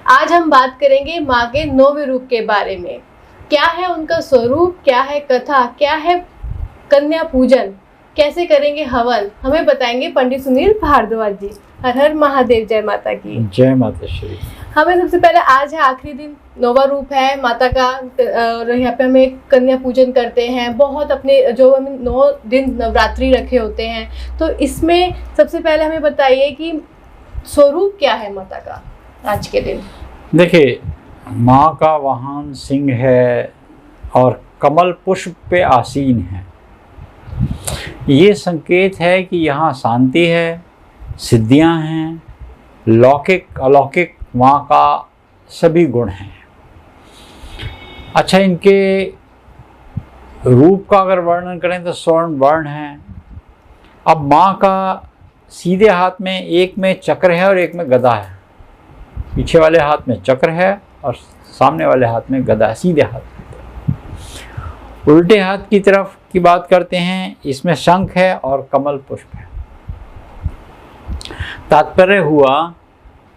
आज हम बात करेंगे माँ के 9वें रूप के बारे में। क्या है उनका स्वरूप, क्या है कथा, क्या है कन्या पूजन, कैसे करेंगे हवन, हमें बताएंगे पंडित सुनील भारद्वाज जी। हर हर महादेव, जय माता की। जय माता श्री। हमें सबसे पहले, आज है आखिरी दिन, 9वां रूप है माता का, और यहाँ पे हमें कन्या पूजन करते हैं। बहुत अपने जो हम 9 दिन नवरात्रि रखे होते हैं, तो इसमें सबसे पहले हमें बताइए कि स्वरूप क्या है माता का आज के दिन। देखिए, माँ का वाहन सिंह है और कमल पुष्प पे आसीन है। ये संकेत है कि यहाँ शांति है, सिद्धियाँ हैं, लौकिक अलौकिक माँ का सभी गुण हैं। अच्छा, इनके रूप का अगर वर्णन करें तो स्वर्ण वर्ण है। अब माँ का सीधे हाथ में एक में चक्र है और एक में गदा है। पीछे वाले हाथ में चक्र है और सामने वाले हाथ में गदा है, सीधे हाथ। उल्टे हाथ की तरफ की बात करते हैं, इसमें शंख है और कमल पुष्प है। तात्पर्य हुआ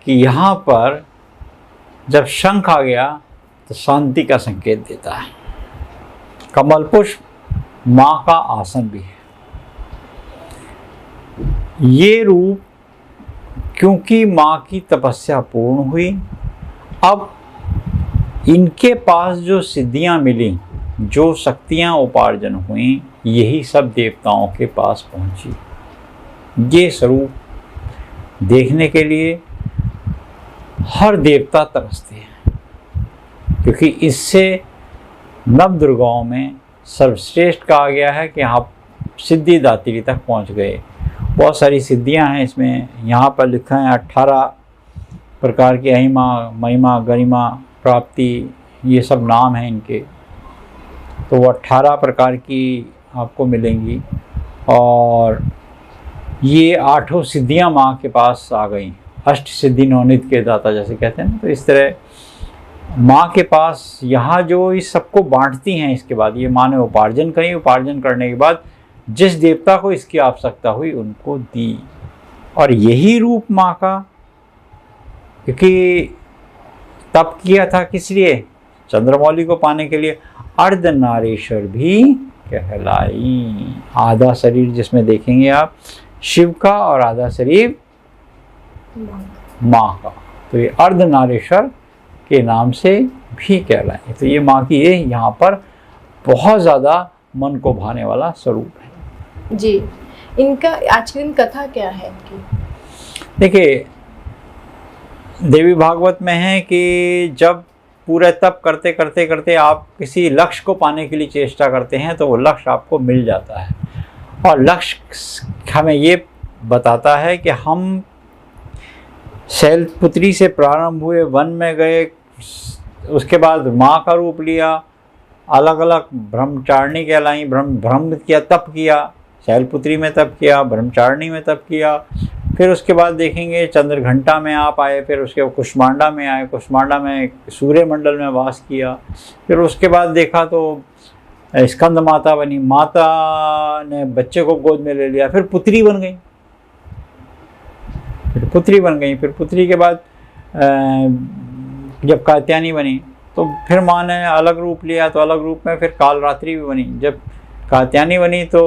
कि यहाँ पर जब शंख आ गया तो शांति का संकेत देता है। कमल पुष्प माँ का आसन भी है। ये रूप क्योंकि माँ की तपस्या पूर्ण हुई, अब इनके पास जो सिद्धियां मिली, जो शक्तियां उपार्जन हुई, यही सब देवताओं के पास पहुंची। ये स्वरूप देखने के लिए हर देवता तरसते हैं, क्योंकि इससे नवदुर्गाओं में सर्वश्रेष्ठ कहा गया है कि आप सिद्धिदात्री तक पहुंच गए। बहुत सारी सिद्धियां हैं इसमें। यहाँ पर लिखा है 18 प्रकार की अहिमा, महिमा, गरिमा, प्राप्ति, ये सब नाम हैं इनके। तो वो 18 प्रकार की आपको मिलेंगी और ये 8 सिद्धियां माँ के पास आ गई। अष्ट सिद्धि नवनीत के दाता जैसे कहते हैं ना, तो इस तरह माँ के पास यहाँ जो इस सबको बांटती हैं। इसके बाद ये माँ ने उपार्जन करी, उपार्जन करने के बाद जिस देवता को इसकी आवश्यकता हुई उनको दी। और यही रूप माँ का, क्योंकि तप किया था किस लिए? चंद्रमौली को पाने के लिए। अर्धनारीश्वर भी कहलाई। आधा शरीर जिसमें देखेंगे आप शिव का और आधा शरीर माँ का, तो ये अर्धनारीश्वर के नाम से भी कहलाए। तो ये माँ की ये यहाँ पर बहुत ज़्यादा मन को भाने वाला स्वरूप है जी। इनका आज के दिन कथा क्या है इनकी? देखिए, देवी भागवत में है कि जब पूरे तप करते करते करते आप किसी लक्ष्य को पाने के लिए चेष्टा करते हैं तो वो लक्ष्य आपको मिल जाता है। और लक्ष्य हमें ये बताता है कि हम शैलपुत्री से प्रारंभ हुए, वन में गए, उसके बाद माँ का रूप लिया, अलग अलग ब्रह्मचारिणी कहलाई, ब्रह्म किया, तप किया, शैलपुत्री में तप किया, ब्रह्मचारिणी में तप किया, फिर उसके बाद देखेंगे चंद्रघंटा में आप आए, फिर उसके बाद कुष्मांडा में आए, कुष्मांडा में सूर्य मंडल में वास किया, फिर उसके बाद देखा तो स्कंद माता बनी, माता ने बच्चे को गोद में ले लिया, फिर पुत्री बन गई, फिर पुत्री के बाद जब कात्यायनी बनी तो फिर माँ ने अलग रूप लिया, तो अलग रूप में फिर कालरात्रि भी बनी। जब कात्यायनी बनी तो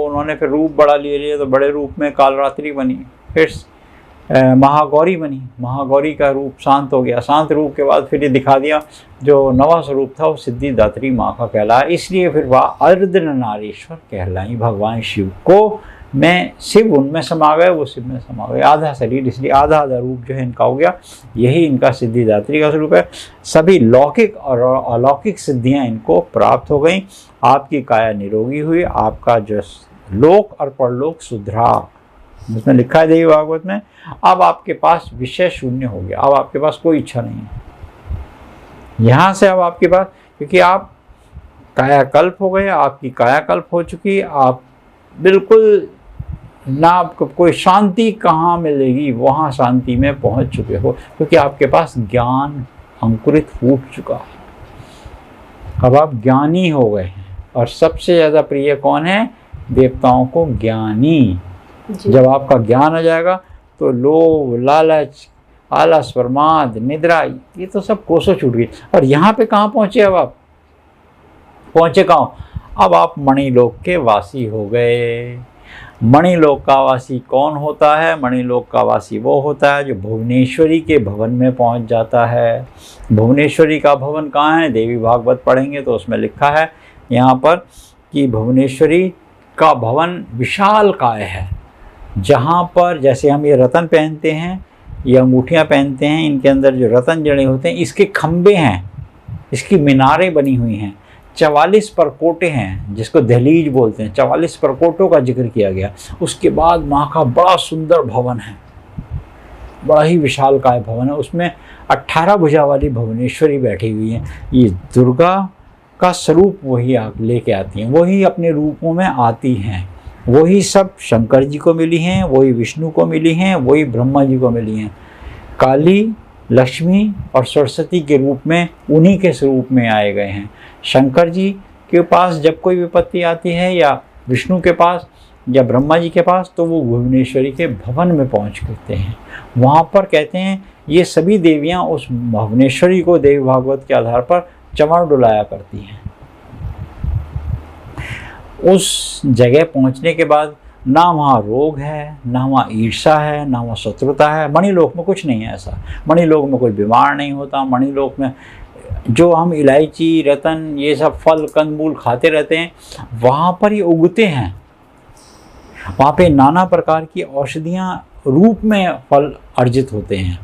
उन्होंने फिर रूप बड़ा ले लिया, तो बड़े रूप में कालरात्रि बनी। फिर महागौरी बनी, महागौरी का रूप शांत हो गया, शांत रूप के बाद फिर ये दिखा दिया जो नवा स्वरूप था वो सिद्धिदात्री माँ का कहलाया। इसलिए फिर वह अर्धनारीश्वर कहलाई। भगवान शिव को मैं शिव उनमें समा गए, वो शिव में समा गए। आधा शरीर, इसलिए आधा आधा रूप जो है इनका हो गया। यही इनका सिद्धिदात्री का स्वरूप है। सभी लौकिक और अलौकिक सिद्धियां इनको प्राप्त हो गई। आपकी काया निरोगी हुई, आपका जो लोक और परलोक सुधरा, जिसमें लिखा है देवी भागवत में। अब आपके पास विषय शून्य हो गया, अब आपके पास कोई इच्छा नहीं है यहाँ से। अब आपके पास, क्योंकि आप कायाकल्प हो गए, आपकी कायाकल्प हो चुकी, आप बिल्कुल ना, आपको कोई शांति कहाँ मिलेगी, वहाँ शांति में पहुँच चुके हो, क्योंकि आपके पास ज्ञान अंकुरित फूट चुका है। अब आप ज्ञानी हो गए हैं। और सबसे ज़्यादा प्रिय कौन है? देवताओं को ज्ञानी। जब आपका ज्ञान आ जाएगा तो लोभ, लालच, आलस, प्रमाद, निद्रा, ये तो सब कोसों छूट गई। और यहाँ पे कहाँ पहुँचे? अब आप पहुँचे कहाँ? अब आप मणिलोक के वासी हो गए। मणिलोक का वासी कौन होता है? मणिलोक का वासी वो होता है जो भुवनेश्वरी के भवन में पहुंच जाता है। भुवनेश्वरी का भवन कहाँ है? देवी भागवत पढ़ेंगे तो उसमें लिखा है यहाँ पर कि भुवनेश्वरी का भवन विशालकाय है, जहाँ पर जैसे हम ये रतन पहनते हैं, ये अंगूठियाँ पहनते हैं, इनके अंदर जो रतन जड़े होते हैं, इसके खम्भे हैं, इसकी मीनारें बनी हुई हैं, 44 परकोटे हैं जिसको दहलीज बोलते हैं। 44 परकोटों का जिक्र किया गया। उसके बाद माँ का बड़ा सुंदर भवन है, बड़ा ही विशालकाय भवन है। उसमें 18 भुजा वाली भुवनेश्वरी बैठी हुई हैं। ये दुर्गा का स्वरूप वही लेके आती हैं, वही अपने रूपों में आती हैं। वही सब शंकर जी को मिली हैं, वही विष्णु को मिली हैं, वही ब्रह्मा जी को मिली हैं। काली, लक्ष्मी और सरस्वती के रूप में उन्हीं के स्वरूप में आए गए हैं। शंकर जी के पास जब कोई विपत्ति आती है या विष्णु के पास या ब्रह्मा जी के पास, तो वो भुवनेश्वरी के भवन में पहुँच करते हैं। वहाँ पर कहते हैं ये सभी देवियाँ उस भुवनेश्वरी को देवी भागवत के आधार पर चमर डुलाया करती हैं। उस जगह पहुँचने के बाद ना वहाँ रोग है, ना वहाँ ईर्ष्या है, ना वहाँ शत्रुता है। मणिलोक में कुछ नहीं है ऐसा। मणिलोक में कोई बीमार नहीं होता। मणिलोक में जो हम इलायची, रतन, ये सब फल कंदमूल खाते रहते हैं, वहाँ पर ये उगते हैं। वहाँ पे नाना प्रकार की औषधियाँ रूप में फल अर्जित होते हैं।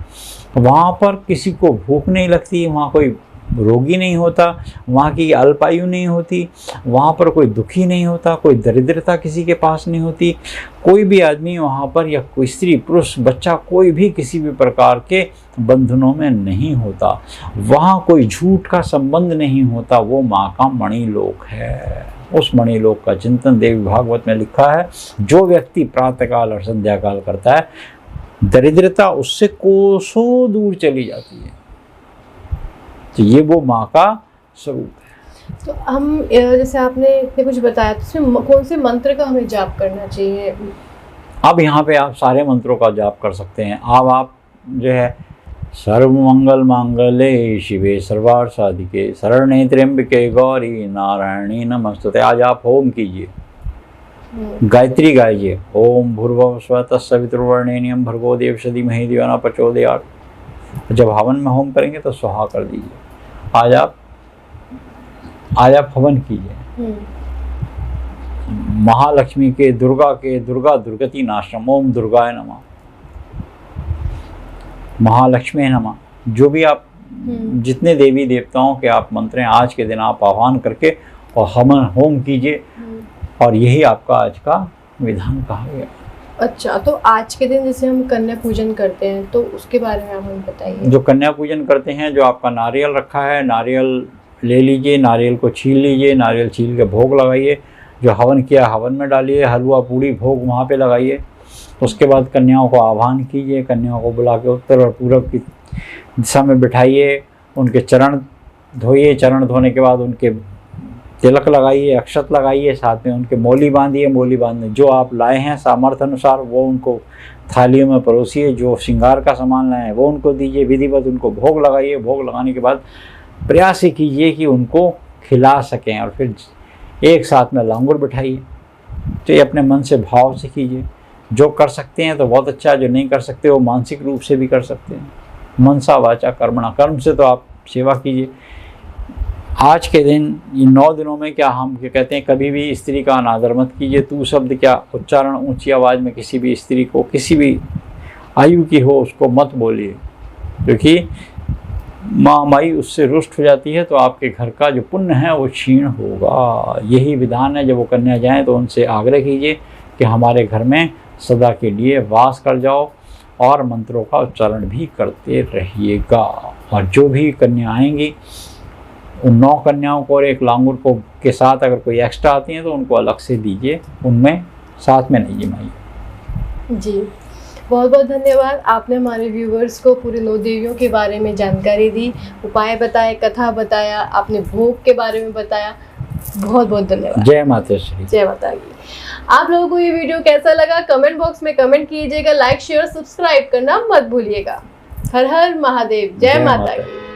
वहाँ पर किसी को भूख नहीं लगती, वहाँ कोई रोगी नहीं होता, वहाँ की अल्पायु नहीं होती, वहाँ पर कोई दुखी नहीं होता, कोई दरिद्रता किसी के पास नहीं होती। कोई भी आदमी वहाँ पर या कोई स्त्री, पुरुष, बच्चा, कोई भी किसी भी प्रकार के बंधनों में नहीं होता। वहाँ कोई झूठ का संबंध नहीं होता। वो माँ का मणिलोक है। उस मणिलोक का चिंतन देवी भागवत में लिखा है। जो व्यक्ति प्रातःकाल और संध्याकाल करता है, दरिद्रता उससे कोसों दूर चली जाती है। तो ये वो माँ का स्वरूप है। तो हम जैसे आपने कुछ बताया, तो इसमें कौन से मंत्र का हमें जाप करना चाहिए? अब यहाँ पे आप सारे मंत्रों का जाप कर सकते हैं। अब आप जो है सर्वमंगल मांगल्ये शिवे सर्वार्थ साधिके शरण्ये त्र्यंबके गौरी नारायणी नमस्तुते। आज आप होम कीजिए, गायत्री गाइए। ओम भूर्भुवः स्वः तत्सवितुर्वरेण्यं भर्गो देवस्य धीमहि धियो न प्रचोदयात्। जब हवन में होम करेंगे तो स्वाहा कर दीजिए। आज आप हवन कीजिए। महालक्ष्मी के, दुर्गा दुर्गति नाशम, ओम दुर्गाय नमः, महालक्ष्मी नमः। जो भी आप जितने देवी देवताओं के आप मंत्र हैं, आज के दिन आप आह्वान करके और हवन होम कीजिए। और यही आपका आज का विधान कहा गया। अच्छा, तो आज के दिन जैसे हम कन्या पूजन करते हैं, तो उसके बारे में आप हमें बताइए। जो कन्या पूजन करते हैं, जो आपका नारियल रखा है, नारियल ले लीजिए, नारियल को छील लीजिए, नारियल छील के भोग लगाइए। जो हवन किया हवन में डालिए, हलवा पूड़ी भोग वहाँ पे लगाइए। उसके बाद कन्याओं को आह्वान कीजिए, कन्याओं को बुला के उत्तर और पूर्व की दिशा में बिठाइए, उनके चरण धोइए। चरण धोने के बाद उनके तिलक लगाइए, अक्षत लगाइए, साथ में उनके मोली बांधिए। मोली बांधने जो आप लाए हैं सामर्थ्य अनुसार वो उनको थालियों में परोसिए। जो श्रृंगार का सामान लाए हैं वो उनको दीजिए। विधिवत उनको भोग लगाइए। भोग लगाने के बाद प्रयास कीजिए कि उनको खिला सकें, और फिर एक साथ में लांगुर बिठाइए। तो ये अपने मन से भाव से कीजिए। जो कर सकते हैं तो बहुत अच्छा, जो नहीं कर सकते वो मानसिक रूप से भी कर सकते हैं। मनसा वाचा कर्मणा, कर्म से तो आप सेवा कीजिए। आज के दिन इन 9 दिनों में क्या हम कहते हैं, कभी भी स्त्री का अनादर मत कीजिए। तू शब्द क्या उच्चारण ऊंची आवाज़ में किसी भी स्त्री को, किसी भी आयु की हो, उसको मत बोलिए, क्योंकि माँ माई उससे रुष्ट हो जाती है। तो आपके घर का जो पुण्य है वो क्षीण होगा। यही विधान है। जब वो कन्या जाएँ तो उनसे आग्रह कीजिए कि हमारे घर में सदा के लिए वास कर जाओ, और मंत्रों का उच्चारण भी करते रहिएगा। और जो भी कन्या आएंगी, उन 9 कन्याओं को और एक लांगुर को के साथ अगर कोई एक्स्ट्रा आती हैं तो उनको अलग से दीजिए, उनमें साथ में नहीं जमाइए। जी, बहुत बहुत धन्यवाद। आपने हमारे व्यूवर्स को पूरे 9 देवियों के बारे में जानकारी दी, उपाय बताए, कथा बताया, आपने भोग के बारे में बताया। बहुत बहुत धन्यवाद। जय माता श्री। जय माता की। आप लोगों को ये वीडियो कैसा लगा कमेंट बॉक्स में कमेंट कीजिएगा। लाइक शेयर सब्सक्राइब करना मत भूलिएगा। हर हर महादेव, जय माता की।